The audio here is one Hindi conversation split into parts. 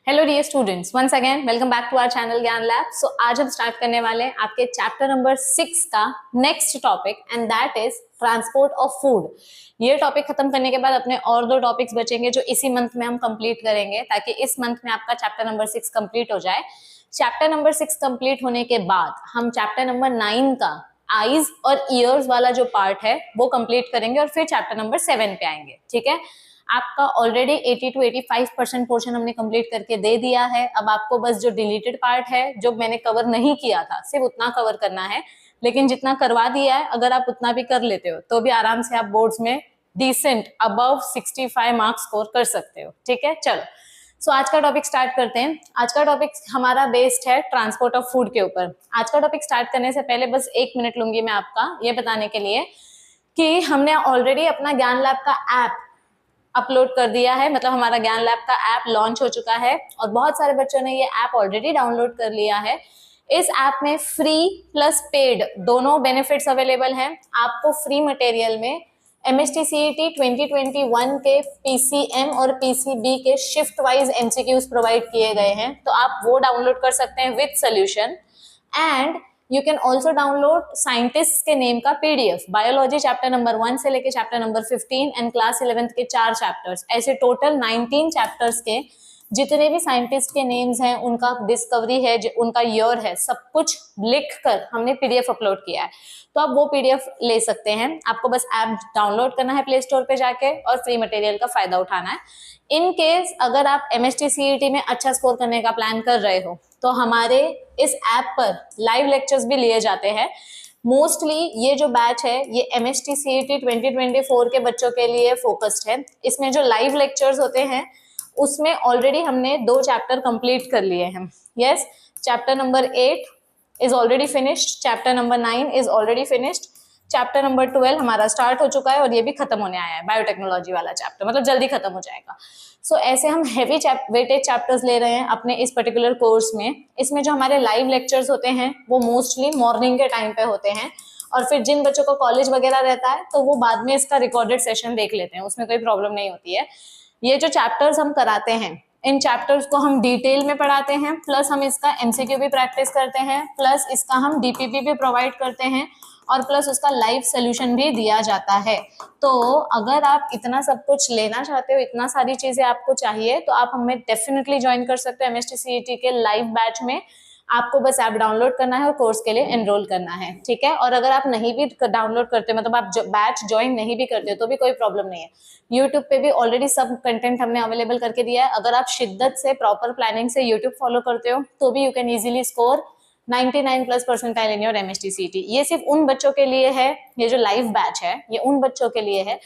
Hello dear students, once again welcome back to our channel Gyan lab. So आज हम स्टार्ट करने वाले हैं आपके चैप्टर नंबर 6 का next topic and that is transport of food. ये टॉपिक खत्म करने के बाद अपने और दो टॉपिक्स बचेंगे जो इसी मंथ में हम कंप्लीट करेंगे ताकि इस मंथ में आपका चैप्टर नंबर 6 कंप्लीट हो जाए। चैप्टर नंबर 6 कंप्लीट होने के बाद हम चैप्टर नंबर 9 का आईज और ईयर्स वाला जो पार्ट है वो कंप्लीट करेंगे और फिर चैप्टर नंबर 7 पे आएंगे। ठीक है, आपका ऑलरेडी 80 to 85% पोर्शन हमने कंप्लीट करके दे दिया है। अब आपको बस जो डिलीटेड पार्ट है जो मैंने कवर नहीं किया था सिर्फ उतना कवर करना है, लेकिन जितना करवा दिया है अगर आप उतना भी कर लेते हो तो भी आराम से आप बोर्ड्स में डिसेंट अबव 65 मार्क्स स्कोर कर सकते हो। ठीक है, चलो सो आज का टॉपिक स्टार्ट करते हैं। आज का टॉपिक हमारा बेस्ड है ट्रांसपोर्ट ऑफ फूड के ऊपर। आज का टॉपिक स्टार्ट करने से पहले बस 1 मिनट लूंगी मैं आपका ये बताने के लिए कि हमने ऑलरेडी अपना ज्ञान लैब का ऐप अपलोड कर दिया है, मतलब हमारा ज्ञान लैब का ऐप लॉन्च हो चुका है और बहुत सारे बच्चों ने ये ऐप ऑलरेडी डाउनलोड कर लिया है। इस ऐप में फ्री प्लस पेड दोनों बेनिफिट्स अवेलेबल हैं। आपको फ्री मटेरियल में MSTCET 2021 के PCM और PCB के शिफ्ट वाइज MCQs प्रोवाइड किए गए हैं, तो आप वो डाउनलोड कर सकते हैं with solution. And you can also download scientist के नेम का PDF, बायोलॉजी चैप्टर नंबर 1 से लेके chapter number 15 and class 11th के 4 चैप्टर्स, ऐसे टोटल 19 चैप्टर्स के जितने भी साइंटिस्ट के नेम्स हैं, उनका डिस्कवरी है, उनका ईयर है, सब कुछ लिख कर हमने PDF अपलोड किया है। तो आप वो PDF ले सकते हैं। आपको बस ऐप डाउनलोड करना है प्ले स्टोर पे जाके और फ्री मटेरियल का फायदा उठाना है। इन केस अगर आप MSTCET में अच्छा स्कोर करने का प्लान कर रहे हो तो हमारे इस ऐप पर लाइव लेक्चर्स भी लिए जाते हैं। मोस्टली ये जो बैच है ये MSTCET 2024 के बच्चों के लिए फोकस्ड है। इसमें जो लाइव लेक्चर्स होते हैं उसमें ऑलरेडी हमने 2 चैप्टर कंप्लीट कर लिए हैं। Yes, chapter number 8 is already finished, chapter number 9 is already finished, chapter number 12 हमारा स्टार्ट हो चुका है और ये भी खत्म होने आया है, बायोटेक्नोलॉजी वाला चैप्टर, मतलब जल्दी खत्म हो जाएगा। सो ऐसे हम हेवी वेटेज चैप्टर्स ले रहे हैं अपने इस पर्टिकुलर कोर्स में। इसमें जो हमारे लाइव लेक्चर्स होते हैं वो मोस्टली मॉर्निंग के टाइम पे होते हैं और फिर जिन बच्चों को कॉलेज वगैरह रहता है तो वो बाद में इसका रिकॉर्डेड सेशन देख लेते हैं, उसमें कोई प्रॉब्लम नहीं होती है। ये जो चैप्टर्स हम कराते हैं इन चैप्टर्स को हम डिटेल में पढ़ाते हैं, प्लस हम इसका MCQ भी प्रैक्टिस करते हैं, प्लस इसका हम DPP भी प्रोवाइड करते हैं और प्लस उसका लाइव सोल्यूशन भी दिया जाता है। तो अगर आप इतना सब कुछ लेना चाहते हो, इतना सारी चीजें आपको चाहिए, तो आप हमें डेफिनेटली ज्वाइन कर सकते हो MSTCET के लाइव बैच में। आपको बस ऐप डाउनलोड करना है और कोर्स के लिए एनरोल करना है। ठीक है, और अगर आप नहीं भी डाउनलोड करते, मतलब आप बैच ज्वाइन नहीं भी करते तो भी कोई प्रॉब्लम नहीं है। यूट्यूब पे भी ऑलरेडी सब कंटेंट हमने अवेलेबल करके दिया है। अगर आप शिद्दत से प्रॉपर प्लानिंग से यूट्यूब फॉलो करते हो तो भी you can easily score 99+ percentile in your MSTCET। ये सिर्फ उन बच्चों के लिए है, ये जो लाइव बैच है ये उन बच्चों के लिए है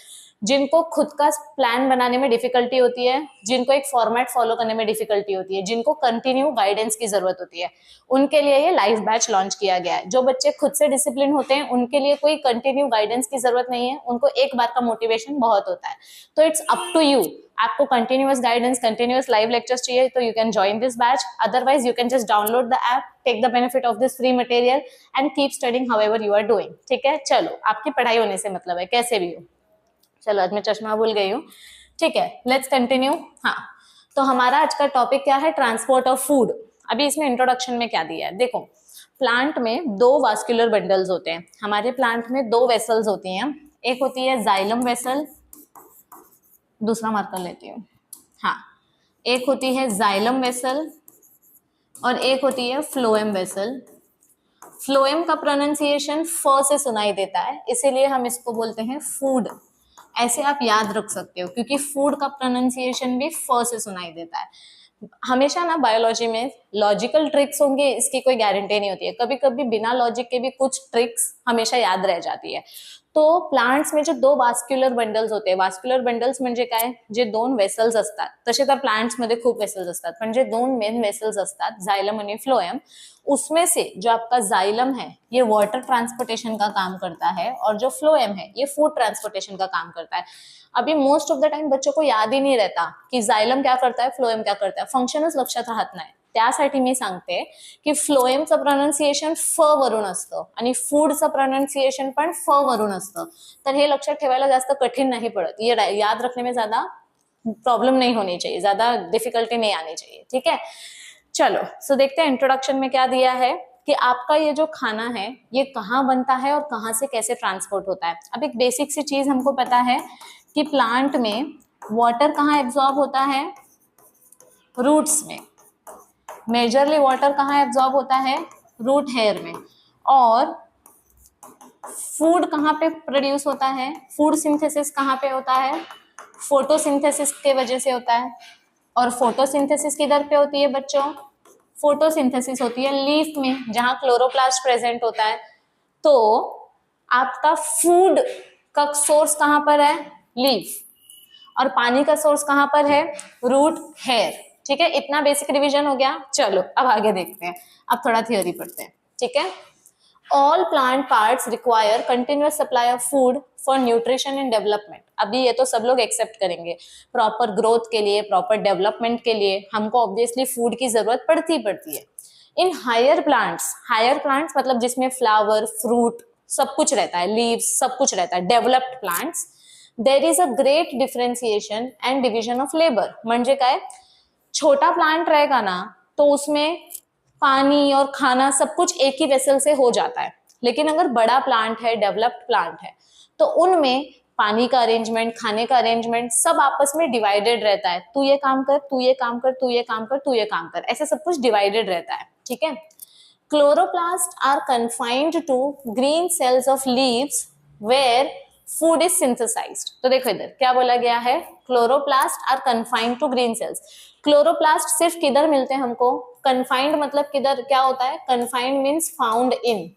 जिनको खुद का प्लान बनाने में डिफिकल्टी होती है, जिनको एक फॉर्मेट फॉलो करने में डिफिकल्टी होती है, जिनको कंटिन्यू गाइडेंस की जरूरत होती है, उनके लिए ये लाइव बैच लॉन्च किया गया है। जो बच्चे खुद से डिसिप्लिन होते हैं उनके लिए कोई कंटिन्यू गाइडेंस की जरूरत नहीं है, उनको एक बार का मोटिवेशन बहुत होता है। तो इट्स अप टू यू, आपको continuous guidance, continuous live lectures चाहिए तो you can join this batch, otherwise you can just download the app, take the benefit of this free material and keep studying however you are doing. ठीक है, चलो आपकी पढ़ाई होने से मतलब है, कैसे भी हो। चलो आज मैं चश्मा भूल गई हूँ। ठीक है, लेट्स कंटिन्यू। हाँ, तो हमारा आज का टॉपिक क्या है, ट्रांसपोर्ट ऑफ फूड। अभी इसमें इंट्रोडक्शन में क्या दिया है, देखो प्लांट में 2 वास्कुलर बंडल्स होते हैं। हमारे प्लांट में 2 वेसल्स होती हैं, एक होती है जाइलम वेसल, दूसरा मार्कर लेती हूँ। हाँ, एक होती है जाइलम वेसल और एक होती है फ्लोएम वेसल। फ्लोएम का प्रोनाउंसिएशन फ से सुनाई देता है, इसीलिए हम इसको बोलते हैं फूड। ऐसे आप याद रख सकते हो क्योंकि फूड का प्रोनाउंसिएशन भी फ से सुनाई देता है। हमेशा ना बायोलॉजी में लॉजिकल ट्रिक्स होंगे इसकी कोई गारंटी नहीं होती है, कभी कभी बिना लॉजिक के भी कुछ ट्रिक्स हमेशा याद रह जाती है। तो प्लांट्स में जो 2 वास्क्युलर बंडल्स होते हैं, वास्क्युलर बंडल्स म्हणजे काय, जे 2 वेसल्स असतात, तसे तर प्लांट्स मध्ये खूप वेसल्स असतात, पण जे 2 मेन वेसल्स असतात जाइलम आणि फ्लोएम, उसमें से जो आपका जाइलम है ये वाटर ट्रांसपोर्टेशन का काम करता है और जो फ्लोएम है ये फूड ट्रांसपोर्टेशन का काम करता है। अभी मोस्ट ऑफ द टाइम बच्चों को याद ही नहीं रहता की जाइलम क्या करता है, फ्लोएम क्या करता है, फंक्शनच लक्षात राहत नाही। त्यासाठी मी सांगते की फ्लोएमचं प्रोनाउन्सिएशन फ वरून असतं आणि फूडचं प्रोनाउन्सिएशन पण फ वरून असतं, तर हे लक्षात ठेवायला जास्त कठीण नाही पडत, ये याद रखने में ज्यादा प्रॉब्लम नहीं होनी चाहिए, ज्यादा डिफिकल्टी नहीं आनी चाहिए, ठीक है। चलो सो देखते हैं इंट्रोडक्शन में क्या दिया है कि आपका ये जो खाना है ये कहाँ बनता है और कहाँ से कैसे ट्रांसपोर्ट होता है। अब एक बेसिक सी चीज हमको पता है कि प्लांट में वाटर कहाँ एब्जॉर्ब होता है, रूट्स में। मेजरली वाटर कहाँ एब्जॉर्ब होता है, रूट हेयर में। और फूड कहाँ पे प्रोड्यूस होता है, फूड सिंथेसिस कहाँ पे होता है, फोटोसिंथेसिस के वजह से होता है। और फोटोसिंथेसिस किधर पे होती है बच्चों, फोटोसिंथेसिस होती है लीफ में, जहां क्लोरोप्लास्ट प्रेजेंट होता है। तो आपका फूड का सोर्स कहां पर है, लीफ, और पानी का सोर्स कहां पर है, रूट हेयर। ठीक है, इतना बेसिक रिवीजन हो गया। चलो अब आगे देखते हैं, अब थोड़ा थ्योरी पढ़ते हैं, ठीक है। All plant parts require continuous supply of food for nutrition and development। अभी ये तो सब लोग एक्सेप्ट करेंगे, प्रॉपर ग्रोथ के लिए, प्रॉपर डेवलपमेंट के लिए हमको ऑब्वियसली फूड की जरूरत पड़ती है। इन हायर प्लांट्स मतलब जिसमें फ्लावर, फ्रूट सब कुछ रहता है, लीव्स सब कुछ रहता है, developed plants, there is a great differentiation and division of labour. म्हणजे काय, छोटा प्लांट रहेगा ना तो उसमें पानी और खाना सब कुछ एक ही वेसल से हो जाता है, लेकिन अगर बड़ा प्लांट है, डेवलप्ड प्लांट है, तो उनमें पानी का अरेंजमेंट, खाने का अरेंजमेंट सब आपस में डिवाइडेड रहता है। तू ये काम कर, तू ये काम कर, तू ये काम कर, तू ये काम कर, ऐसे सब कुछ डिवाइडेड रहता है, ठीक है। Chloroplast are confined to green cells of leaves where food is synthesised. तो देखो इधर क्या बोला गया है, chloroplast are confined to green cells. Chloroplast सिर्फ किधर मिलते हैं हमको, कन्फाइंड मतलब किधर, क्या होता है, confined means found in.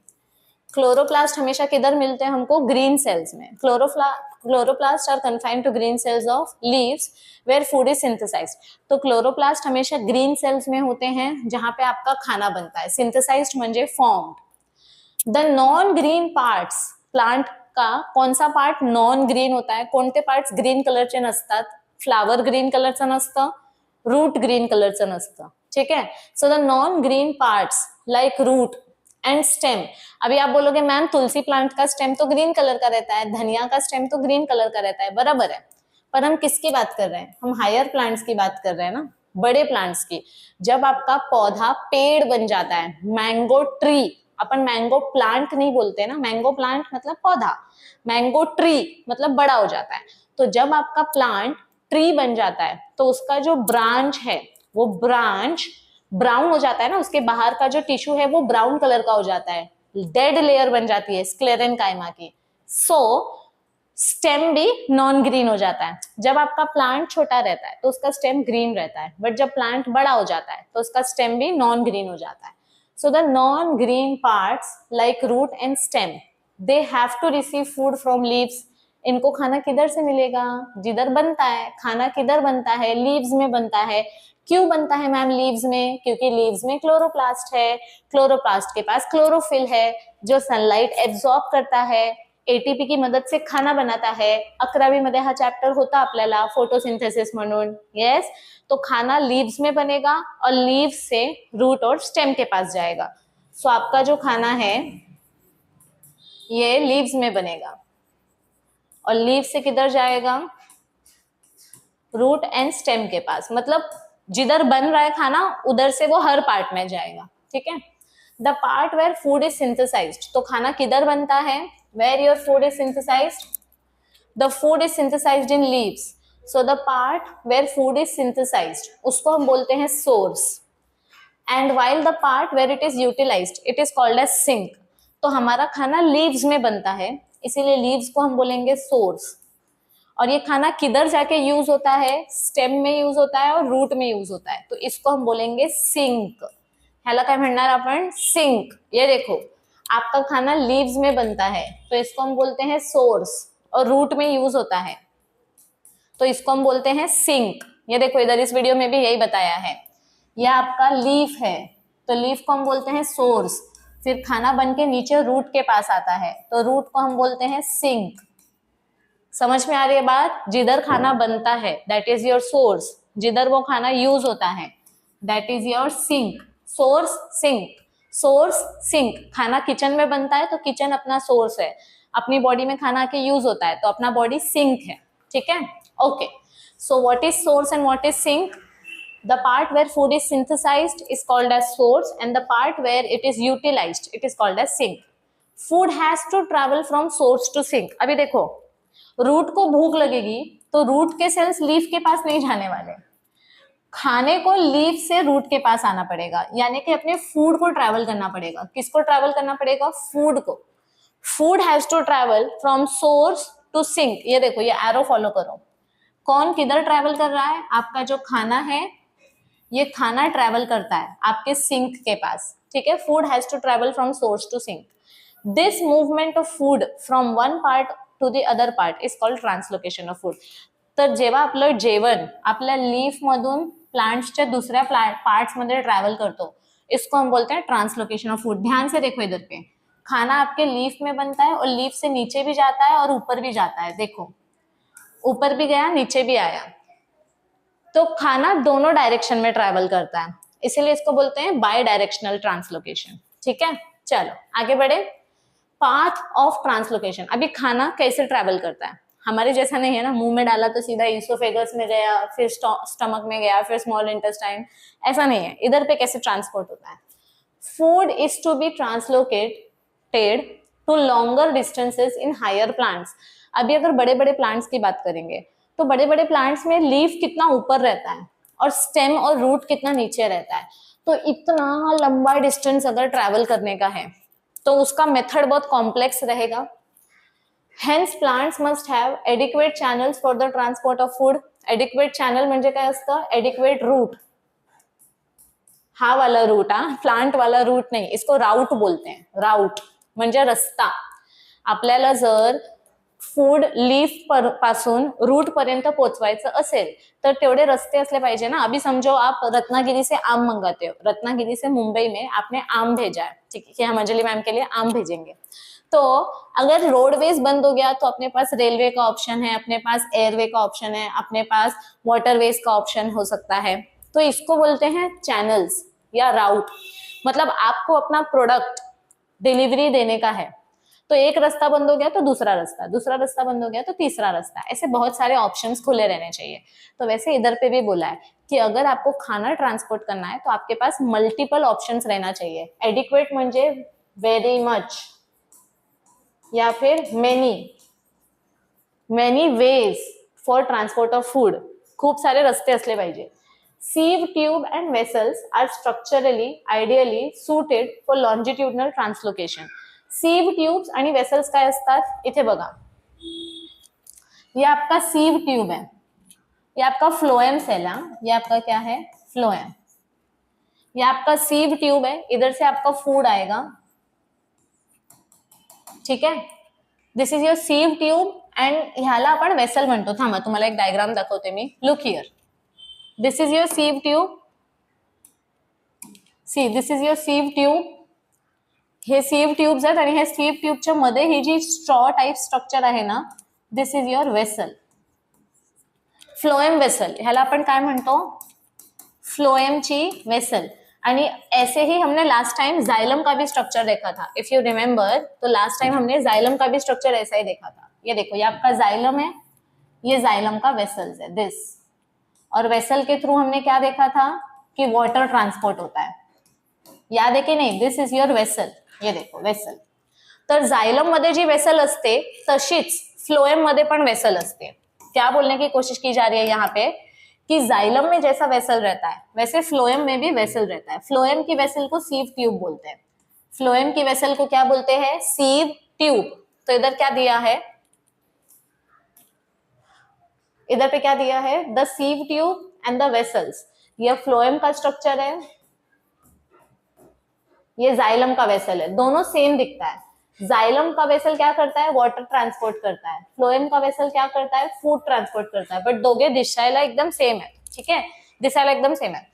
Chloroplast हमेशा किधर मिलते हैं हमको, ग्रीन सेल्स में। Chloroplast are confined to green cells of leaves where food is synthesised. तो क्लोरोप्लास्ट हमेशा ग्रीन सेल्स में होते हैं जहां पे आपका खाना बनता है। सिंथेसाइज्ड म्हणजे formed. The non green parts, plant का कौन सा पार्ट नॉन ग्रीन होता है, कोणते पार्ट्स ग्रीन कलरचे नसतात, फ्लावर ग्रीन कलरचं नसतं, रूट ग्रीन कलरचं नसतं, ठीक है। So the non green parts like root and stem. अभी आप बोलोगे मैम तुलसी प्लांट का स्टेम तो ग्रीन कलर का रहता है, धनिया का स्टेम तो ग्रीन कलर का रहता है, बराबर है। पर हम किसकी बात कर रहे हैं, हम हायर प्लांट्स की बात कर रहे हैं ना, बड़े प्लांट्स की। जब आपका पौधा पेड़ बन जाता है, मैंगो ट्री, अपन मैंगो प्लांट नहीं बोलते ना, मैंगो प्लांट मतलब पौधा, मैंगो ट्री मतलब बड़ा हो जाता है। तो जब आपका प्लांट ट्री बन जाता है तो उसका जो ब्रांच है वो ब्रांच ब्राउन हो जाता है ना, उसके बाहर का जो टिश्यू है वो ब्राउन कलर का हो जाता है, डेड लेयर बन जाती है स्क्लेरेनकाइमा की। सो स्टेम भी नॉन ग्रीन हो जाता है। जब आपका प्लांट छोटा रहता है तो उसका स्टेम ग्रीन रहता है, बट जब प्लांट बड़ा हो जाता है तो उसका स्टेम भी नॉन ग्रीन हो जाता है। So the non green parts like root and stem, they have to receive food from leaves. इनको खाना किधर से मिलेगा, जिधर बनता है। खाना किधर बनता है, लीव्स में बनता है। क्यों बनता है मैम लीव्स में, क्योंकि लीव्स में क्लोरोप्लास्ट है, क्लोरोप्लास्ट के पास क्लोरोफिल है जो सनलाइट एब्सॉर्ब करता है, एटीपी की मदद से खाना बनाता है। 11वी मध्ये हा चॅप्टर होता आपल्याला फोटोसिंथेसिस म्हणून, यस। तो खाना लीव्स में बनेगा और लीव्स से रूट और स्टेम के पास जाएगा। सो आपका जो खाना है ये लीव्स में बनेगा और लीव से किधर जाएगा, रूट एंड स्टेम के पास। मतलब जिधर बन रहा है खाना उधर से वो हर पार्ट में जाएगा, ठीक है। The part where food is synthesised, तो खाना किधर बनता है, where your food is synthesised, the food is synthesised in leaves. So the part where food is synthesised उसको हम बोलते हैं source, and while the part where it is utilised it is called as sink. तो हमारा खाना लीव्स में बनता है, इसीलिए लीव्स को हम बोलेंगे सोर्स। और ये खाना किधर जाके यूज होता है, स्टेम में यूज होता है और रूट में यूज होता है, तो इसको हम बोलेंगे सिंक। ह्याला काय म्हणणार आपण, सिंक। ये देखो आपका खाना लीव्स में बनता है तो इसको हम बोलते हैं सोर्स, और रूट में यूज होता है तो इसको हम बोलते हैं सिंक। ये देखो इधर इस वीडियो में भी यही बताया है। यह आपका लीफ है तो लीफ को हम बोलते हैं सोर्स, फिर खाना बन के नीचे रूट के पास आता है तो रूट को हम बोलते हैं सिंक। समझ में आ रही है बात, जिधर खाना बनता है दैट इज योर सोर्स, जिधर वो खाना यूज होता है that is your sink. Source sink, source sink. खाना किचन में बनता है तो किचन अपना सोर्स है, अपनी बॉडी में खाना के यूज होता है तो अपना बॉडी सिंक है, ठीक है, okay. So what is source and what is sink? The part where food is synthesized is called as source, and the part where it is utilized, it is called as sink. Food has to travel from source to sink. अभी देखो, रूट को भूख लगेगी तो रूट के सेल्स लीफ के पास नहीं जाने वाले, खाने को लीफ से रूट के पास आना पड़ेगा, यानी कि अपने फूड को ट्रैवल करना पड़ेगा. किसको ट्रैवल करना पड़ेगा? फूड को. Food has to travel from source to sink. ये देखो, ये एरो फॉलो करो. कौन किधर ट्रैवल कर रहा है? आपका जो खाना है, ये खाना ट्रैवल करता है आपके सिंक के पास. ठीक है, food has to travel from source to sink. This movement of food from one part to the other part is called translocation of food. तर जेव्हा आपलं जेवण आपल्या लीफ मधून प्लांट्सच्या दुसऱ्या पार्ट्स मध्ये ट्रॅव्हल करतो, इसको हम बोलते हैं ट्रांसलोकेशन ऑफ फूड. ध्यान से देखो इधर पे, खाना आपके लीफ में बनता है और लीफ से नीचे भी जाता है और ऊपर भी जाता है. देखो, ऊपर भी गया, नीचे भी आया. तो खाना दोनों डायरेक्शन में ट्रैवल करता है, इसीलिए इसको बोलते हैं बाय डायरेक्शनल ट्रांसलोकेशन. ठीक है, चलो आगे बढ़े. Path of translocation. अभी खाना कैसे ट्रैवल करता है? हमारे जैसा नहीं है ना, मुंह में डाला तो सीधा ईसोफेगस में गया, फिर स्टमक में गया, फिर स्मॉल इंटेस्टाइन. ऐसा नहीं है. इधर पे कैसे ट्रांसपोर्ट होता है? Food is to be translocated to longer distances in higher plants. अभी अगर बड़े बड़े प्लांट्स की बात करेंगे तो बड़े बड़े प्लांट्स में लीफ कितना ऊपर रहता है और स्टेम और रूट कितना नीचे रहता है. तो इतना लंबा डिस्टेंस अगर ट्रैवल करने का है तो उसका मेथड बहुत कॉम्प्लेक्स रहेगा. Hence plants must have adequate channels for the transport of food. Adequate channel म्हणजे काय असतं? Adequate route. हा वाला रूट, हा प्लांट वाला रूट नाही, इसको राउट बोलते हैं. राउट म्हणजे रस्ता. आपल्याला जर फूड लीफ पासून रूट पर्यंत पोहोचवायचं असेल तर तेवढे रस्ते असले पाहिजे ना. अभी समझो आप रत्नागिरी से आम मंगाते हो, रत्नागिरी से मुंबई में आपने आम भेजा है, ठीक है, कि हम अंजलि मैम के लिए आम भेजेंगे. तो अगर रोडवेज बंद हो गया तो अपने पास रेलवे का ऑप्शन है, अपने पास एयरवे का ऑप्शन है, अपने पास वाटरवेज का ऑप्शन हो सकता है. तो इसको बोलते हैं चैनल्स या राउट. मतलब आपको अपना प्रोडक्ट डिलीवरी देने का है तो एक रास्ता बंद हो गया तो दूसरा रास्ता, दूसरा रास्ता बंद हो गया तो तीसरा रास्ता, ऐसे बहुत सारे ऑप्शंस खुले रहने चाहिए. तो वैसे इधर पे भी बोला है कि अगर आपको खाना ट्रांसपोर्ट करना है तो आपके पास मल्टीपल ऑप्शंस रहना चाहिए. एडिक्वेट म्हणजे वेरी मच या फिर many ways for transport of food. खूप सारे रस्ते असले पाहिजे. sieve tube and vessels are structurally ideally suited for longitudinal translocation. sieve tubes आणि vessels काय असतात? इथे बघा, ये आपका sieve tube है, ये आपका फ्लोएम सेल है, ये आपका क्या है? फ्लोएम. ये आपका sieve tube है, इधर से आपका फूड आएगा. ठीक है, this is your sieve tube and ह्याला आपण वेसल म्हणतो. थांबा, तुम्हाला एक डायग्राम दाखवते मी. Look here, this is your sieve tube. See, this is your sieve tube. हे sieve tubes आहेत आणि हे sieve tube मध्ये ही जी स्ट्रॉ टाइप स्ट्रक्चर आहे ना, this is your vessel. Phloem vessel, ह्याला आपण काय म्हणतो? फ्लोएमची वेसल. आणि ऐसे ही हमने लास्ट टाइम जाइलम का भी स्ट्रक्चर देखा था. इफ यू रिमेम्बर, तो लास्ट टाइम हमने जाइलम का भी स्ट्रक्चर ऐसा ही देखा था. ये देखो, ये आपका जाइलम है, ये जाइलम का वेसल्स है, दिस. और वेसल के थ्रू हमने क्या देखा था? कि वाटर ट्रांसपोर्ट होता है. याद है की नाही? This is your vessel. ये देखो वेसल. तर जाइलम मध्ये जी वेसल असते तशीच फ्लोएम मध्ये पण वेसल असते. क्या बोलने की कोशिश की जा रही है यहाँ पे कि जाइलम में जैसा वेसल रहता है वैसे फ्लोएम में भी वेसल रहता है. फ्लोएम की वेसल को सीव ट्यूब बोलते हैं. फ्लोएम की वेसल को क्या बोलते हैं? Sieve tube. तो इधर क्या दिया है? इधर पे क्या दिया है? The sieve tube and the vessels. ये फ्लोएम का स्ट्रक्चर है, ये जाइलम का वेसल है. दोनों सेम दिखता है. जाइलम का वेसल क्या करता है? वाटर ट्रांसपोर्ट करता है. फ्लोएम का वेसल क्या करता है? फूड ट्रांसपोर्ट करता है. बट दोघे दिसायला एकदम सेम है. ठीक है, दिसायला एकदम सेम है.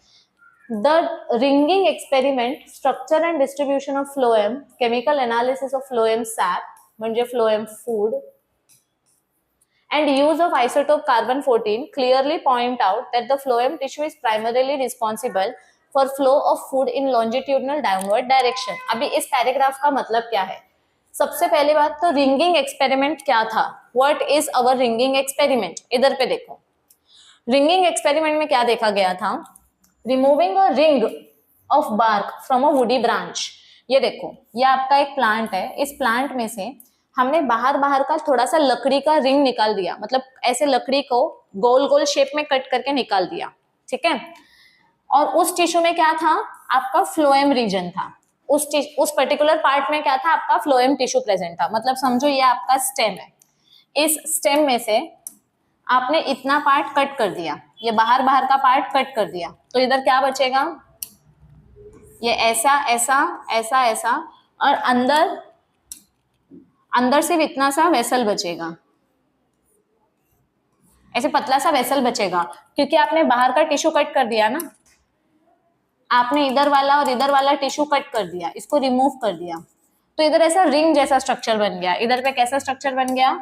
The ringing experiment, structure and distribution of phloem, chemical analysis of phloem sap म्हणजे phloem food, and use of isotope carbon-14 clearly point out that the phloem tissue is primarily responsible for flow of food in longitudinal downward direction. अभी इस पैराग्राफ का मतलब क्या है? सबसे पहली बात तो रिंगिंग एक्सपेरिमेंट क्या था? What is our ringing experiment? इधर पे देखो, रिंगिंग एक्सपेरिमेंट में क्या देखा गया था, removing a ring of bark from a woody branch. ये देखो, ये आपका एक प्लांट है, इस प्लांट में से हमने बाहर बाहर का थोड़ा सा लकड़ी का रिंग निकाल दिया, मतलब ऐसे लकड़ी को गोल गोल शेप में कट करके निकाल दिया, ठीक है। और उस टिश्यू में क्या था, आपका फ्लोएम रीजन था। उस पर्टिकुलर पार्ट में क्या था, आपका फ्लोएम टिश्यू प्रेजेंट था। मतलब समझो ये आपका स्टेम है, इस स्टेम में से आपने इतना पार्ट कट कर दिया, ये बाहर बाहर का पार्ट कट कर दिया, तो इधर क्या बचेगा, ये ऐसा ऐसा ऐसा ऐसा, और अंदर अंदर सिर्फ इतना सा वेसल बचेगा, ऐसे पतला सा वेसल बचेगा, क्योंकि आपने बाहर का टिश्यू कट कर दिया ना, आपने इधर वाला और इधर वाला टिश्यू कट कर दिया, इसको रिमूव कर दिया, तो इधर ऐसा रिंग जैसा स्ट्रक्चर बन गया। इधर पे कैसा स्ट्रक्चर बन गया,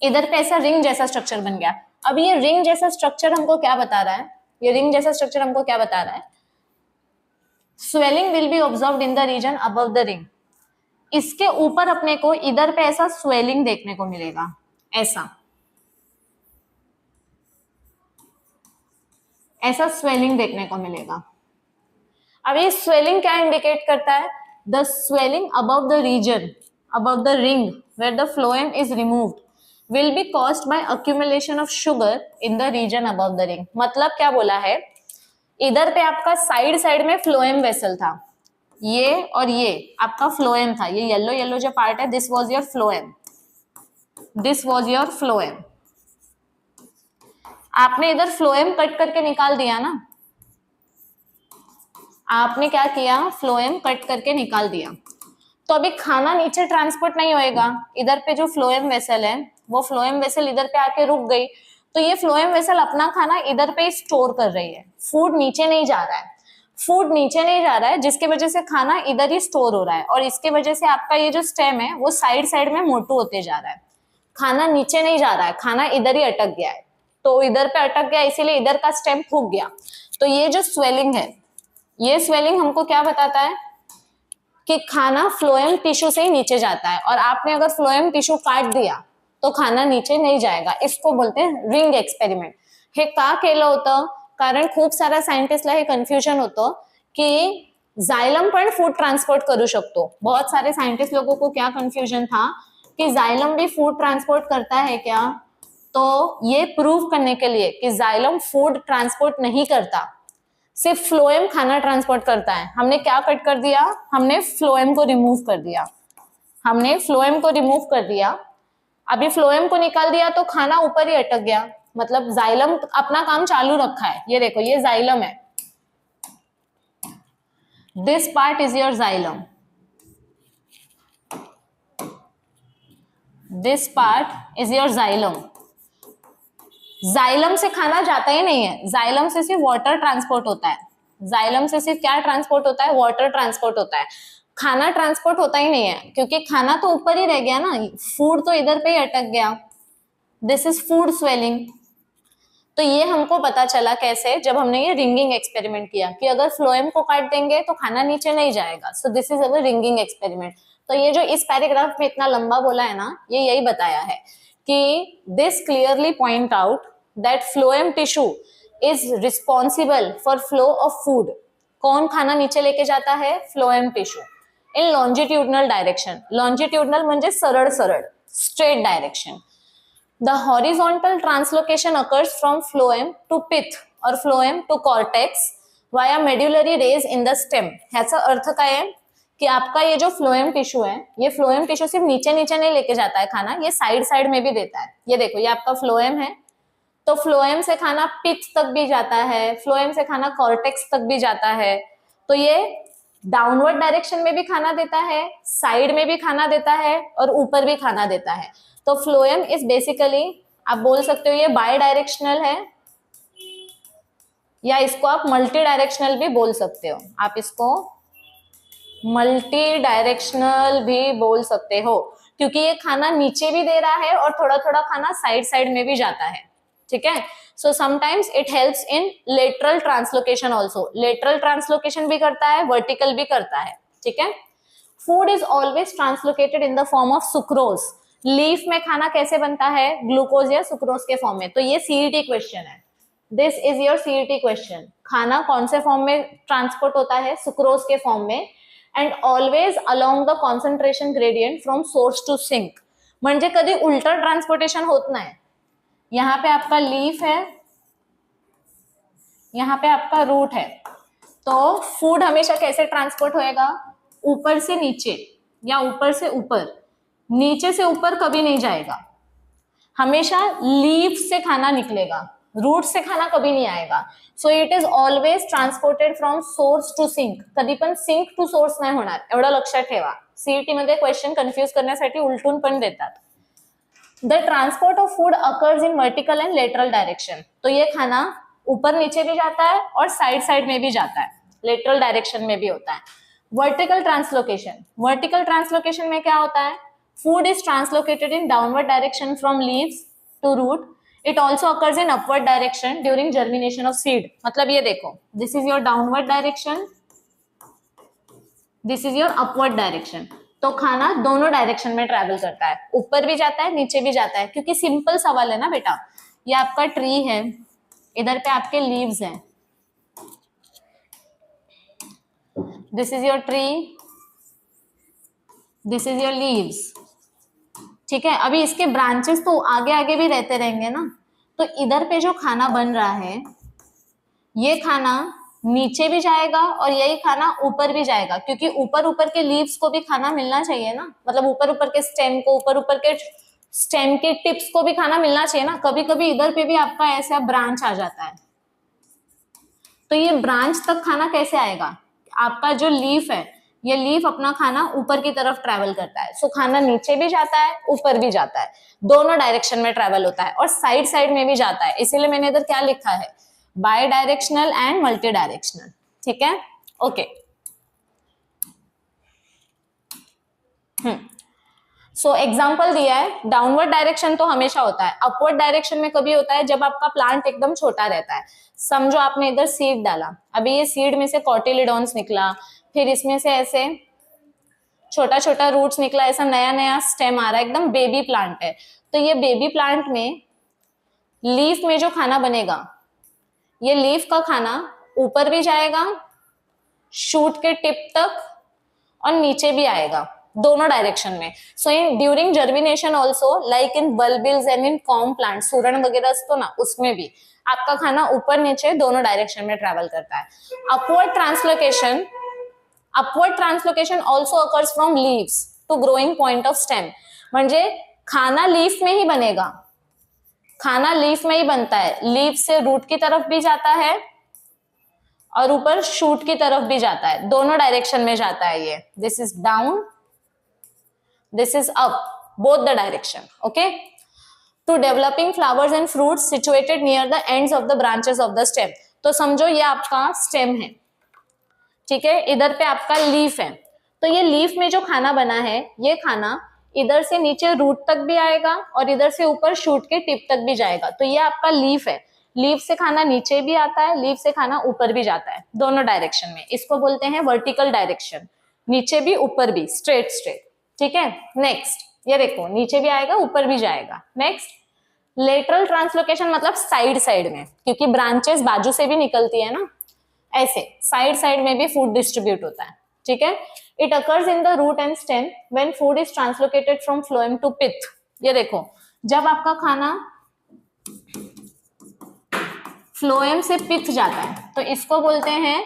इधर पे ऐसा रिंग जैसा स्ट्रक्चर बन गया। अब ये रिंग जैसा स्ट्रक्चर हमको क्या बता रहा है, ये रिंग जैसा स्ट्रक्चर हमको क्या बता रहा है, swelling will be observed in the region above the ring. इसके ऊपर अपने को इधर पे ऐसा स्वेलिंग देखने को मिलेगा, ऐसा ऐसा स्वेलिंग देखने को मिलेगा। अब ये स्वेलिंग क्या इंडिकेट करता है, the swelling above the region above the ring where the phloem is removed will be caused by accumulation of sugar in the region above the ring. मतलब क्या बोला है, इधर पे आपका साइड साइड में फ्लोएम वेसल था, ये और ये आपका फ्लोएम था, ये येलो येलो जो पार्ट है, this was your phloem, this was your phloem. आपने इधर फ्लोएम कट करके निकाल दिया ना, आपने क्या किया, फ्लोएम कट करके निकाल दिया, तो अभी खाना नीचे ट्रांसपोर्ट नहीं होएगा। इधर पे जो फ्लोएम वेसल है, वो फ्लोएम वेसल इधर पे आके रुक गई, तो ये फ्लोएम वेसल अपना खाना इधर पे स्टोर कर रही है, फूड नीचे नहीं जा रहा है, फूड नीचे नहीं जा रहा है, जिसकी वजह से खाना इधर ही स्टोर हो रहा है, और इसके वजह से आपका ये जो स्टेम है वो साइड साइड में मोटू होते जा रहा है, खाना नीचे नहीं जा रहा है, खाना इधर ही अटक गया है, तो इधर पे अटक गया, इसीलिए इधर का स्टेम फूक गया। तो ये जो स्वेलिंग है, ये स्वेलिंग हमको क्या बताता है कि खाना फ्लोएम टिश्यू से ही नीचे जाता है, और आपने अगर फ्लोएम टिश्यू काट दिया तो खाना नीचे नहीं जाएगा। इसको बोलते हैं रिंग एक्सपेरिमेंट। हे का केलं होतं, कारण खूप साऱ्या सायंटिस्टला हे कन्फ्युजन होतं की जायलम पण फूड ट्रांसपोर्ट करू शकतो। बहुत सारे साइंटिस्ट लोगों को क्या कंफ्यूजन था कि जाइलम भी फूड ट्रांसपोर्ट करता है क्या, तो ये प्रूव करने के लिए कि जाइलम फूड ट्रांसपोर्ट नहीं करता, सिर्फ फ्लोएम खाना ट्रांसपोर्ट करता है, हमने क्या कट कर दिया, हमने फ्लोएम को रिमूव कर दिया, हमने फ्लोएम को रिमूव कर दिया। अभी फ्लोएम को निकाल दिया तो खाना ऊपर ही अटक गया, मतलब जाइलम अपना काम चालू रखा है। ये देखो, ये जाइलम है, this part is your xylem, this part is your xylem. Xylem से खाना जाता ही नहीं है, जाइलम से सिर्फ वाटर ट्रांसपोर्ट होता है, जाइलम से सिर्फ क्या ट्रांसपोर्ट होता है, वाटर ट्रांसपोर्ट होता है, खाना ट्रांसपोर्ट होता ही नहीं है, क्योंकि खाना तो ऊपर ही रह गया ना, फूड तो इधर पे ही अटक गया। This is food swelling. तो ये हमको पता चला कैसे, जब हमने ये रिंगिंग एक्सपेरिमेंट किया कि अगर फ्लोएम को काट देंगे तो खाना नीचे नहीं जाएगा। So this is our ringing experiment. तो ये जो इस पैराग्राफ में इतना लंबा बोला है ना, ये यही बताया है कि this clearly point out that phloem tissue is responsible for flow of food. कौन खाना नीचे लेके जाता है, फ्लोएम टिश्यू, इन लॉन्जिट्यूडनल डायरेक्शन। लॉन्जिट्यूडनल म्हणजे सरळ सरळ, straight direction. The horizontal translocation occurs from phloem to pith or phloem to cortex via medullary rays in the stem। ह्याचा अर्थ काय है कि आपका ये जो फ्लोएम टिश्यू है, ये फ्लोएम टिश्यू सिर्फ नीचे नीचे नहीं लेके जाता है खाना, ये साइड साइड में भी देता है। ये देखो, ये आपका फ्लोएम है, तो फ्लोएम से खाना पिथ तक भी जाता है, फ्लोएम से खाना कॉर्टेक्स तक भी जाता है। तो ये डाउनवर्ड डायरेक्शन में भी खाना देता है, साइड में भी खाना देता है, और ऊपर भी खाना देता है। तो फ्लोएम इज बेसिकली, आप बोल सकते हो ये बाय डायरेक्शनल है, या इसको आप मल्टी डायरेक्शनल भी बोल सकते हो, आप इसको मल्टी डायरेक्शनल भी बोल सकते हो, क्योंकि ये खाना नीचे भी दे रहा है और थोड़ा थोड़ा खाना साइड साइड में भी जाता है। ठीक है, so sometimes it helps in lateral translocation also. Lateral translocation भी करता है, वर्टिकल भी करता है। ठीक है, food is always translocated in the form of sucrose. Leaf में खाना कैसे बनता है, ग्लूकोज या सुक्रोज के फॉर्म में। तो ये सीईटी क्वेश्चन है, this is your CET question. खाना कौन से फॉर्म में ट्रांसपोर्ट होता है, सुक्रोज के फॉर्म में, and always along the concentration gradient from source to sink. म्हणजे कधी उलटा ट्रांसपोर्टेशन होत नाही। यहाँ पे आपका लीफ है, यहाँ पे आपका रूट है, तो फूड हमेशा कैसे ट्रांसपोर्ट होएगा, ऊपर से नीचे या ऊपर से ऊपर, नीचे से ऊपर कभी नहीं जाएगा। हमेशा लीफ से खाना निकलेगा, रूट से खाना कभी नहीं आएगा। So it is always transported from source to sink. कधी पण सिंक टू सोर्स नाही होणार, एवढं लक्षात ठेवा। सीईटी मध्ये क्वेश्चन कन्फ्यूज करण्यासाठी उलटून पण देतात। The transport of food occurs in vertical and lateral direction. तो ये खाना ऊपर नीचे भी जाता है और साइड साइड में भी जाता है, लेटरल डायरेक्शन में भी होता है। वर्टिकल ट्रांसलोकेशन, वर्टिकल ट्रांसलोकेशन में क्या होता है, food is translocated in downward direction from leaves to root. It also occurs in upward direction during germination of seed. मतलब ये देखो, this is your downward direction, this is your upward direction. तो खाना दोनों डायरेक्शन में ट्रैवल करता है, ऊपर भी जाता है नीचे भी जाता है, क्योंकि सिंपल सवाल है ना बेटा। ये आपका ट्री है, इधर पे आपके लीव्स हैं, this is your tree, this is your leaves, ठीक है। अभी इसके ब्रांचेस तो आगे आगे भी रहते रहेंगे ना। तो इधर पे जो खाना बन रहा है, ये खाना नीचे भी जाएगा और यही खाना ऊपर भी जाएगा, क्योंकि ऊपर ऊपर के लीव्स को भी खाना मिलना चाहिए ना। मतलब ऊपर ऊपर के स्टेम को, ऊपर ऊपर के स्टेम के टिप्स को भी खाना मिलना चाहिए ना। कभी कभी इधर पे भी आपका ऐसा ब्रांच आ जाता है, तो ये ब्रांच तक खाना कैसे आएगा, आपका जो लीफ है, ये लीफ अपना खाना ऊपर की तरफ ट्रैवल करता है। सो खाना नीचे भी जाता है, ऊपर भी जाता है, दोनों डायरेक्शन में ट्रैवल होता है, और साइड साइड में भी जाता है। इसीलिए मैंने इधर क्या लिखा है, bidirectional and multidirectional, ठीक है। ओके, सो एग्जाम्पल दिया है, डाउनवर्ड डायरेक्शन तो हमेशा होता है, अपवर्ड डायरेक्शन में कभी होता है जब आपका प्लांट एकदम छोटा रहता है। समझो आपने इधर सीड डाला, अभी ये सीड में से कॉटिलिडॉन्स निकला, फिर इसमें से ऐसे छोटा छोटा रूट्स निकला, ऐसा नया नया स्टेम आ रहा है, एकदम बेबी प्लांट है। तो ये बेबी प्लांट में लीफ में जो खाना बनेगा, ये लीफ का खाना ऊपर भी जाएगा शूट के टिप तक, और नीचे भी आएगा, दोनों डायरेक्शन में। So in during germination also, like in bulbils and in corm plant, सूरन वगैरह तो ना, उसमें भी आपका खाना ऊपर नीचे दोनों डायरेक्शन में ट्रैवल करता है। Upward translocation, upward translocation also occurs from leaves to growing point of stem. म्हणजे खाना लीफ में ही बनेगा, खाना लीफ में ही बनता है, लीफ से रूट की तरफ भी जाता है और ऊपर शूट की तरफ भी जाता है, दोनों डायरेक्शन में जाता है ये। This is down, this is up, both the direction, okay. To developing flowers and fruits situated near the ends of the branches of the stem. तो समझो ये आपका स्टेम है, ठीक है, इधर पे आपका लीफ है। तो ये लीफ में जो खाना बना है, ये खाना इधर से नीचे रूट तक भी आएगा और इधर से ऊपर शूट के टिप तक भी जाएगा। तो ये आपका लीफ है, लीफ से खाना नीचे भी आता है, लीफ से खाना ऊपर भी जाता है, दोनों डायरेक्शन में। इसको बोलते हैं वर्टिकल डायरेक्शन, नीचे भी ऊपर भी, स्ट्रेट स्ट्रेट, ठीक है। नेक्स्ट, ये देखो नीचे भी आएगा ऊपर भी जाएगा। नेक्स्ट, लेटरल ट्रांसलोकेशन, मतलब साइड साइड में, क्योंकि ब्रांचेस बाजू से भी निकलती है ना, ऐसे साइड साइड में भी फूड डिस्ट्रीब्यूट होता है, ठीक है। It occurs in the root and stem when food is translocated from phloem to pith. ये देखो, जब आपका खाना फ्लोएम से पिथ जाता है तो इसको बोलते हैं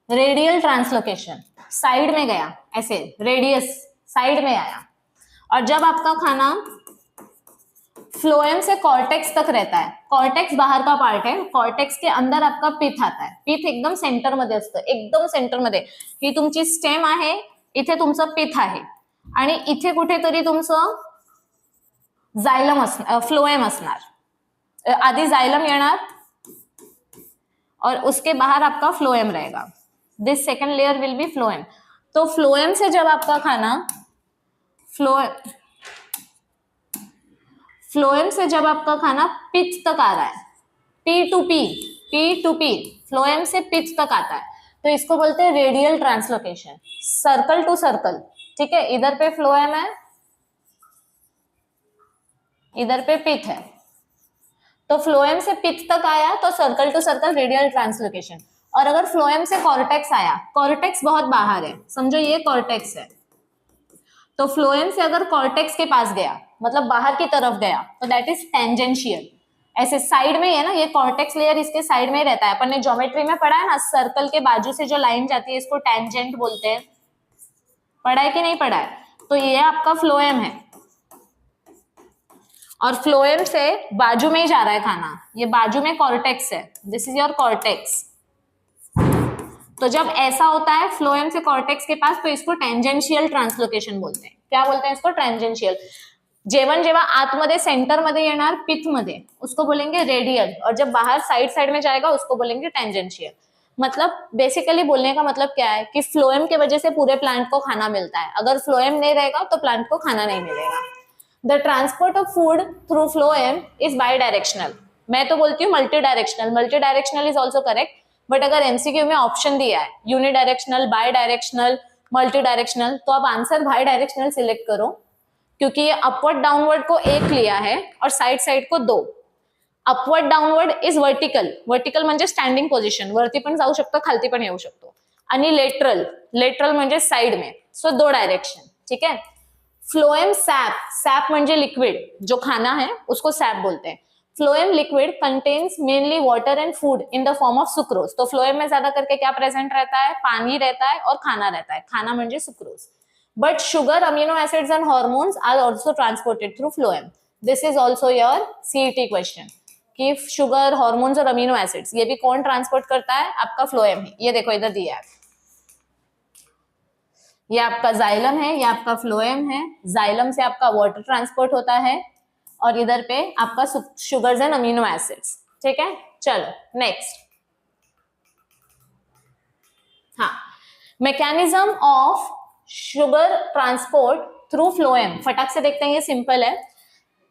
रेडियल ट्रांसलोकेशन, साइड में गया, ऐसे रेडियस साइड में आया। और जब आपका खाना फ्लोएम से कॉर्टेक्स तक रहता है, कॉर्टेक्स बाहर का पार्ट है, कॉर्टेक्स के अंदर आपका पिथ आता है, पिथ एकदम सेंटर मध्ये असतं, एकदम सेंटर मध्ये। ही तुमची स्टेम आहे, इथे तुमचं पिथ आहे, आणि इथे कुठेतरी तुमचं जायलम असणार, फ्लोएम असणार। आधी जायलम येणार और उसके बाहर आपका फ्लोएम रहेगा, this second layer will be phloem. तो फ्लोएम से जब आपका खाना फ्लोएम से जब आपका खाना पिच तक आ रहा है, पी टू पी, फ्लोएम से पिच तक आता है, तो इसको बोलते हैं radial translocation, circle to circle, ठीक है। इधर पे फ्लोएम है, इधर पे पिथ है, तो फ्लोएम से पिथ तक आया तो circle to circle radial translocation. और अगर फ्लोएम से कॉर्टेक्स आया, कॉर्टेक्स बहुत बाहर है, समझो ये कॉर्टेक्स है, तो फ्लोएम से अगर कॉर्टेक्स के पास गया मतलब बाहर की तरफ गया तो दैट इज टेंजेंशियल। ऐसे साइड में ही है ना, ये कॉर्टेक्स लेयर इसके साइड में ही रहता है। अपन ने ज्योमेट्री में पढ़ा है ना, सर्कल के बाजू से जो लाइन जाती है इसको टेंजेंट बोलते हैं, पढ़ा है कि नहीं पढ़ा है? तो ये आपका फ्लोएम है और फ्लोएम से बाजू में ही जा रहा है खाना, ये बाजू में कॉर्टेक्स है, दिस इज योर कॉर्टेक्स। तो जब ऐसा होता है फ्लोएम से कॉर्टेक्स के पास तो इसको टेंजेंशियल ट्रान्सलोकेशन बोलते हैं। क्या बोलते हैं इसको? टेंजेंशियल। जेव्हा आतमध्ये सेंटर मध्ये येणार पिथ मध्ये उसको बोलेंगे रेडियल, और जब बाहर साइड साइड में जाएगा उसको बोलेंगे टेंजेंशियल। मतलब बेसिकली बोलने का मतलब क्या है कि फ्लोएम की वजह से पूरे प्लांट को खाना मिलता है, अगर फ्लोएम नहीं रहेगा तो प्लांट को खाना नहीं मिलेगा। The transport of food through phloem is bidirectional. मैं तो बोलती हूँ multidirectional, multidirectional is also correct, but अगर एमसीक्यू में ऑप्शन दिया है unidirectional, bidirectional, multidirectional, तो आप आंसर बाई डायरेक्शनल सिलेक्ट करो, क्योंकि ये अपवर्ड डाउनवर्ड को एक लिया है और साइड साइड को दो। Upward downward is vertical, vertical म्हणजे स्टँडिंग पोझिशन, वरती पण जाऊ शकतो खालती पण येऊ शकतो, आणि लेटरल, लेटरल म्हणजे साइड में, सो दो डायरेक्शन, ठीक है। फ्लोएम सैप, सैप म्हणजे लिक्विड, जो खाना है उसको सैप बोलते हैं। Phloem liquid contains mainly water and food in the form of sucrose. तो फ्लोएम में ज्यादा करके क्या प्रेजेंट रहता है? पानी रहता है और खाना रहता है, खाना म्हणजे sucrose. But sugar, amino acids and hormones are also transported through phloem. This is also your CET question कि शुगर, हॉर्मोन्स और अमीनो एसिड्स ये भी कौन ट्रांसपोर्ट करता है? आपका फ्लोएम ही। ये देखो इधर दिया है, ये आपका जाइलम है, ये आपका फ्लोएम है। जाइलम से आपका वाटर ट्रांसपोर्ट होता है और इधर पे आपका शुगर्स एंड अमीनो एसिड्स, ठीक है। चलो नेक्स्ट, हाँ, mechanism of sugar transport through phloem, फटाक से देखते हैं, ये सिंपल है।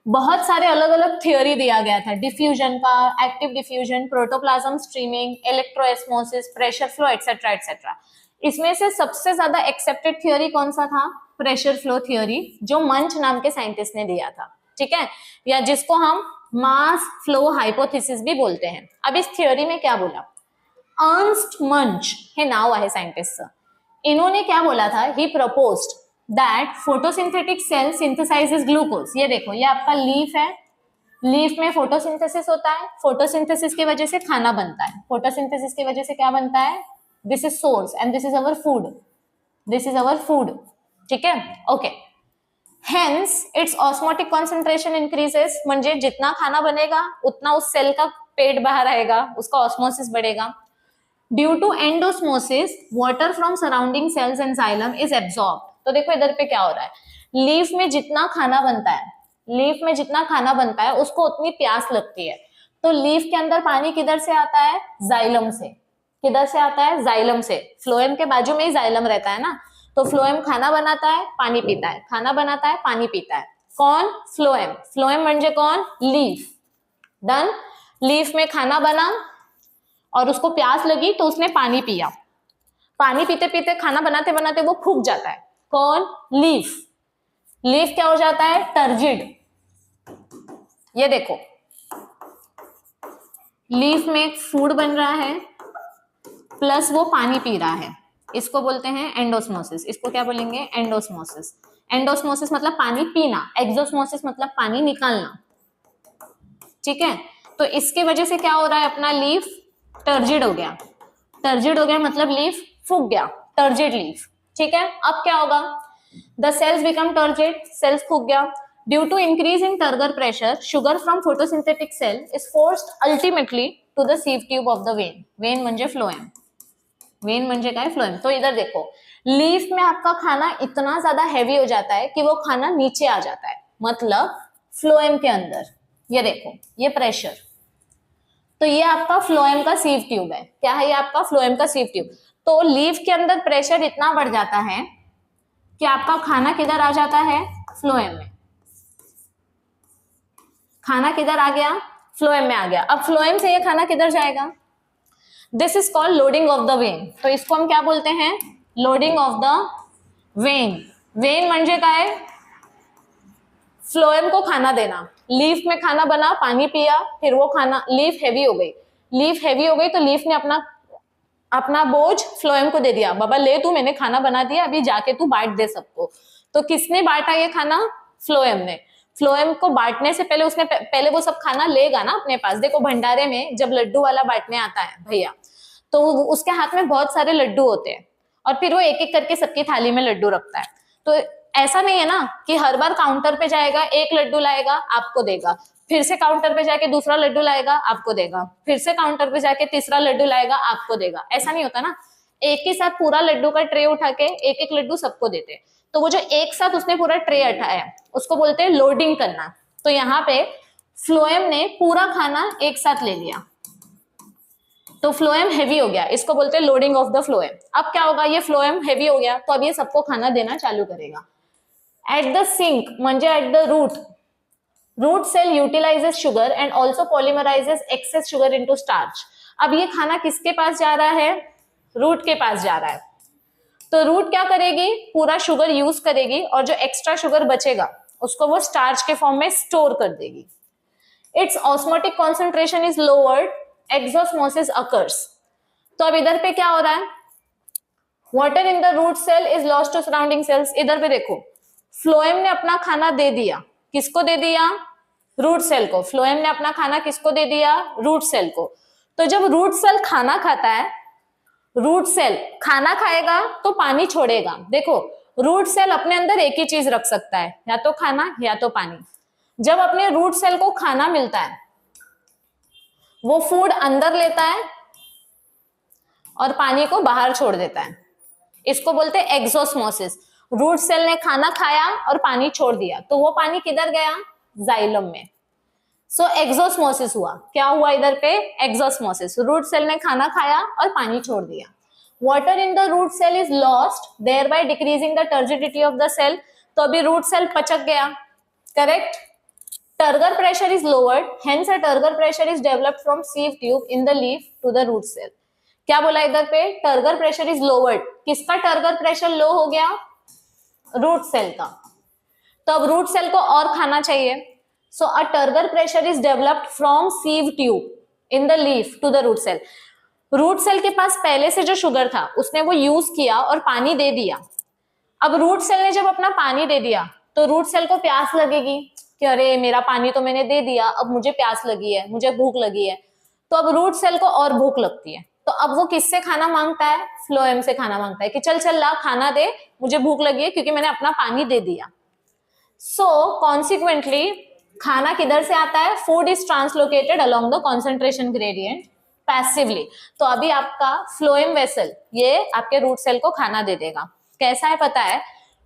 बहुत सारे अलग अलग थियोरी दिया गया था, डिफ्यूजन का, active diffusion, protoplasm streaming, electroosmosis, pressure flow, etcetera etcetera. इसमें से सबसे ज्यादा एक्सेप्टेड थियोरी कौन सा था? प्रेशर फ्लो थियोरी, जो मंच नाम के साइंटिस्ट ने दिया था, ठीक है, या जिसको हम मास फ्लो हाइपोथेसिस भी बोलते हैं। अब इस थियोरी में क्या बोला? अर्न्स्ट मंच हे नाव आहे साइंटिस्टचं, इन्होंने क्या बोला था? He proposed that photosynthetic cell synthesises glucose. ये देखो, ये आपका लीफ है, लीफ में फोटोसिंथेसिस होता है, फोटोसिंथेसिस की वजह से खाना बनता है, फोटोसिंथेसिस की वजह से क्या बनता है? This is source and this is our food, this is our food, ठीक है, okay. Hence it's osmotic concentration increases, म्हणजे जितना खाना बनेगा उतना उस सेल का पेट बाहर आएगा, उसका ऑस्मोसिस बढ़ेगा। Due to endosmosis water from surrounding cells and xylem is absorb. तो देखो इधर पे क्या हो रहा है, लीफ में जितना खाना बनता है, लीफ में जितना खाना बनता है उसको उतनी प्यास लगती है, तो लीफ के अंदर पानी किधर से आता है? जाइलम से। किधर से आता है? जाइलम से। फ्लोएम के बाजू में ही जाइलम रहता है ना, तो फ्लोएम खाना बनाता है, पानी पीता है, खाना बनाता है, पानी पीता है। कौन? फ्लोएम। फ्लोएम म्हणजे कौन? लीफ। डन। लीफ में खाना बना और उसको प्यास लगी तो उसने पानी पिया, पानी पीते पीते, खाना बनाते बनाते वो फूक जाता है। कौन? लीफ। लीफ क्या हो जाता है? टर्जिड। ये देखो, लीफ में एक फूड बन रहा है प्लस वो पानी पी रहा है, इसको बोलते हैं एंडोस्मोसिस। इसको क्या बोलेंगे? एंडोस्मोसिस। एंडोस्मोसिस मतलब पानी पीना, एक्सोस्मोसिस मतलब पानी निकालना, ठीक है। तो इसकी वजह से क्या हो रहा है? अपना लीफ टर्जिड हो गया, टर्जिड हो गया मतलब लीफ फूक गया, टर्जिड लीफ, ठीक है। अब क्या होगा? The cells become turgid, cells फूक गया। Due to increase in turgor pressure, sugar from photosynthetic cell is forced ultimately to the sieve tube of the vein. Vein म्हणजे फ्लोएम, वेन म्हणजे काय? फ्लोएम। तो इधर देखो, लीफ में आपका खाना इतना ज्यादा हैवी हो जाता है कि वो खाना नीचे आ जाता है, मतलब फ्लोएम के अंदर। ये देखो, ये प्रेशर, तो ये आपका फ्लोएम का सीव ट्यूब है। क्या है ये? आपका फ्लोएम का सीव ट्यूब। तो लीफ के अंदर प्रेशर इतना बढ़ जाता है कि आपका खाना किधर आ जाता है? फ्लोएम में। खाना किधर आ गया? फ्लोएम में आ गया। अब फ्लोएम से ये खाना किधर जाएगा? This is called loading of the when. तो इसको हम क्या बोलते हैं? Loading of the vein. Vein म्हणजे काय? फ्लोएम को खाना देना, लीफ में खाना बना, पानी पिया, फिर वो खाना, लीफ हैवी हो गई, लीफ हैवी हो गई तो लीफ ने अपना अपना बोझ फ्लोएम को दे दिया, बाबा ले तू, मैंने खाना बना दिया, अभी जाके तू बांट दे सबको। तो किसने बांटा ये खाना? फ्लोएम ने। फ्लोएम को बांटने से पहले उसने पहले वो सब खाना लेगा ना अपने पास। देखो भंडारे में जब लड्डू वाला बांटने आता है भैया, तो उसके हाथ में बहुत सारे लड्डू होते हैं और फिर वो एक एक करके सबकी थाली में लड्डू रखता है। तो ऐसा नहीं है ना कि हर बार काउंटर पे जाएगा, एक लड्डू लाएगा आपको देगा, फिर से काउंटर पे जाके दूसरा लड्डू लाएगा आपको देगा, फिर से काउंटर पे जाके तीसरा लड्डू लाएगा आपको देगा, ऐसा नहीं होता ना। एक ही साथ पूरा लड्डू का ट्रे उठा के एक एक लड्डू सबको देते। तो वो जो एक साथ उसने पूरा ट्रे उठाया उसको बोलते हैं लोडिंग करना। तो यहाँ पे फ्लोएम ने पूरा खाना एक साथ ले लिया तो फ्लोएम हेवी हो गया, इसको बोलते हैं लोडिंग ऑफ द फ्लोएम। अब क्या होगा, ये फ्लोएम हेवी हो गया तो अब ये सबको खाना देना चालू करेगा। एट द सिंक म्हणजे at the root cell utilises sugar and also polymerises excess sugar into starch. अब ये खाना किसके पास जा रहा है? रूट के पास जा रहा है। तो रूट क्या करेगी, पूरा शुगर यूज करेगी और जो एक्स्ट्रा शुगर बचेगा उसको वो स्टार्च के फॉर्म में स्टोर कर देगी। Its osmotic concentration is lowered, exosmosis occurs. तो अब इधर पे क्या हो रहा है, water in the root cell is lost to surrounding cells. इधर पे देखो फ्लोएम ने अपना खाना दे दिया, किसको दे दिया? रूट सेल को। फ्लोएम ने अपना खाना किसको दे दिया? रूट सेल को। तो जब रूट सेल खाना खाता है, रूट सेल खाना खाएगा तो पानी छोड़ेगा। देखो रूट सेल अपने अंदर एक ही चीज रख सकता है, या तो खाना या तो पानी। जब अपने रूट सेल को खाना मिलता है वो फूड अंदर लेता है और पानी को बाहर छोड़ देता है, इसको बोलते हैं एक्सोस्मोसिस। रूट सेल ने खाना खाया और पानी छोड़ दिया तो वो पानी किधर गया? जाइलम में। सो एक्सोस्मोसिस हुआ। क्या हुआ इधर पे? एक्सोस्मोसिस। रूट सेल ने खाना खाया और पानी छोड़ दिया। Water in the root cell is lost, thereby decreasing the turgidity of the cell. तो अभी रूट सेल पचक गया, correct. Turgor pressure is lowered, hence a turgor pressure is developed from sieve tube in the leaf to the root cell. क्या बोला इधर पे? Turgor pressure is lowered. किसका टर्गर प्रेशर लो हो गया? रूट सेल का। तो अब रूट सेल को और खाना चाहिए, so a turgor pressure is developed from sieve tube in the leaf to the root cell. Root cell के पास पहले से जो शुगर था उसने वो यूज किया और पानी दे दिया। अब रूट सेल ने जब अपना पानी दे दिया तो रूट सेल को प्यास लगेगी कि अरे मेरा पानी तो मैंने दे दिया, अब मुझे प्यास लगी है, मुझे भूख लगी है। तो अब रूट सेल को और भूख लगती है, तो अब वो किससे खाना मांगता है? फ्लोएम से खाना मांगता है कि चल चल ला खाना दे, मुझे भूख लगी है क्योंकि मैंने अपना पानी दे दिया। सो कॉन्सिक्वेंटली खाना किधर से आता है? Food is translocated along the concentration gradient passively. तो अभी आपका फ्लोएम वेसल ये आपके रूट सेल को खाना दे देगा। कैसा है पता है?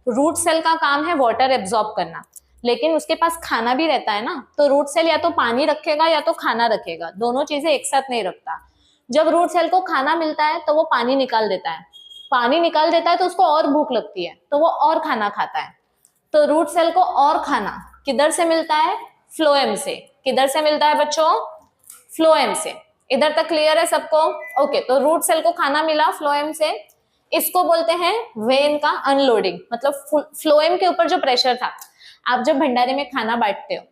रूट सेल का काम है वाटर एब्जॉर्ब करना, लेकिन उसके पास खाना भी रहता है ना, तो रूट सेल या तो पानी रखेगा या तो खाना रखेगा, दोनों चीजें एक साथ नहीं रखता। जब रूट सेल को खाना मिलता है तो वो पानी निकाल देता है, पानी निकाल देता है तो उसको और भूख लगती है तो वो और खाना खाता है। तो रूट सेल को और खाना किधर से मिलता है? फ्लोएम से। किधर से मिलता है बच्चों? फ्लोएम से। इधर तक क्लियर है सबको? ओके, तो रूट सेल को खाना मिला फ्लोएम से, इसको बोलते हैं वेन का अनलोडिंग। मतलब फ्लोएम के ऊपर जो प्रेशर था, आप जब भंडारे में खाना बांटते हो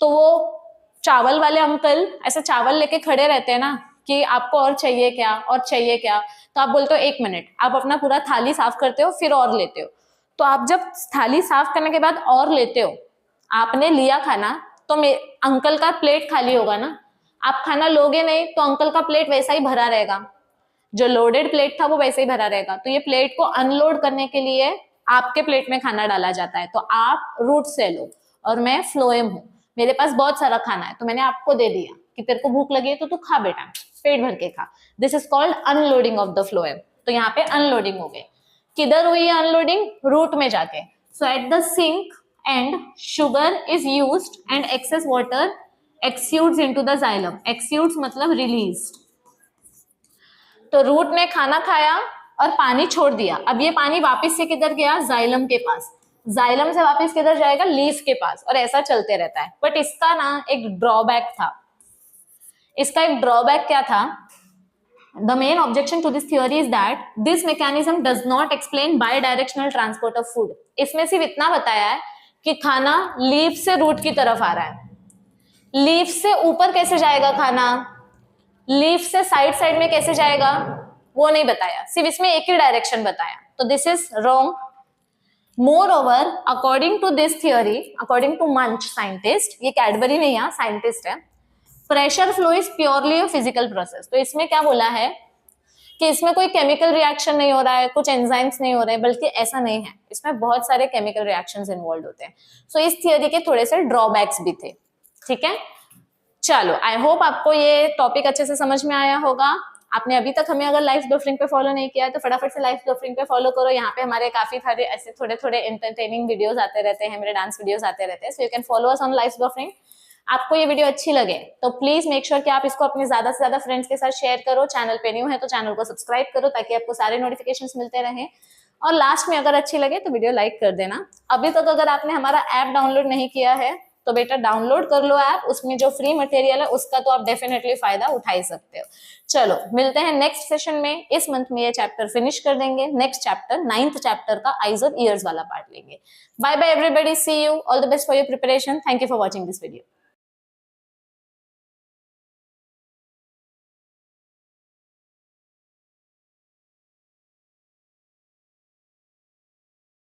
तो वो चावल वाले अंकल ऐसे चावल लेके खड़े रहते हैं ना कि आपको और चाहिए क्या, और चाहिए क्या, तो आप बोलते हो 1 मिनट, आप अपना पूरा थाली साफ करते हो फिर और लेते हो। तो आप जब थाली साफ करने के बाद और लेते हो, आपने लिया खाना तो अंकल का प्लेट खाली होगा ना, आप खाना लोगे नहीं तो अंकल का प्लेट वैसा ही भरा रहेगा, जो लोडेड प्लेट था वो वैसे ही भरा रहेगा। तो ये प्लेट को अनलोड करने के लिए आपके प्लेट में खाना डाला जाता है। तो आप रूट सेल हो और मैं फ्लोएम हूँ, मेरे पास बहुत सारा खाना है तो मैंने आपको दे दिया कि तेरे को भूख लगी है तो तू खा बेटा, पेट भर के खा। This is called unloading of the phloem. तो यहाँ पे अनलोडिंग हो गई। किधर हुई है अनलोडिंग? रूट में जाके। So at the sink and sugar is used and excess water exudes into the xylem. Exudes मतलब रिलीज्ड। तो रूट ने खाना खाया और पानी छोड़ दिया, अब ये पानी वापस से किधर गया? जाइलम के पास। जाइलम से वापस किधर जाएगा? लीफ के पास, और ऐसा चलते रहता है। बट इसका ना एक ड्रॉबैक था। इसका एक ड्रॉबैक क्या था? The main objection to this theory is that this mechanism does not explain bi-directional transport of food. इसमें सिर्फ इतना बताया है कि खाना लीफ से रूट की तरफ आ रहा है। लीफ से ऊपर कैसे जाएगा खाना, लीफ से साइड साइड में कैसे जाएगा, वो नहीं बताया, सिर्फ इसमें एक ही डायरेक्शन बताया, तो this is wrong. Moreover according to this theory, according to Munch scientist, ये कैडबरी नहीं है, साइंटिस्ट है, pressure flow is purely a physical process. तो इसमें क्या बोला है कि इसमें कोई केमिकल रिएक्शन नहीं हो रहा है, कुछ एंजाइम्स नहीं हो रहे हैं, बल्कि ऐसा नहीं है, इसमें बहुत सारे केमिकल रिएक्शंस इन्वॉल्व होते हैं। सो इस थियोरी के थोड़े से ड्रॉबैक्स भी थे, ठीक है। चलो, आई होप आपको ये टॉपिक अच्छे से समझ में आया होगा। आपने अभी तक हमें अगर लाइफ बफरिंग पे फॉलो नहीं किया है तो फटाफट से लाइफ बफरिंग पे फॉलो करो। यहाँ पे हमारे काफी सारे ऐसे थोड़े थोड़े एंटरटेनिंग वीडियोस आते रहते हैं, मेरे डांस वीडियोस आते रहते हैं, so you can follow us on life buffering. आपको ये वीडियो अच्छी लगे तो प्लीज मेक श्योर कि आप इसको अपने ज्यादा से ज्यादा फ्रेंड्स के साथ शेयर करो। चैनल पे न्यू है तो चैनल को सब्सक्राइब करो ताकि आपको सारे नोटिफिकेशंस मिलते रहें। और लास्ट में अगर अच्छी लगे तो वीडियो लाइक कर देना। अभी तक अगर आपने हमारा ऐप डाउनलोड नहीं किया है तो बेटा डाउनलोड कर लो ऐप, उसमें जो फ्री मटेरियल है उसका तो आप डेफिनेटली फायदा उठा ही सकते हो। चलो मिलते हैं नेक्स्ट सेशन में। इस मंथ में ये चैप्टर फिनिश कर देंगे। नेक्स्ट चैप्टर 9th चैप्टर का आईज और ईयर्स वाला पार्ट लेंगे। Bye bye everybody, see you, all the best for your preparation. Thank you for watching this video.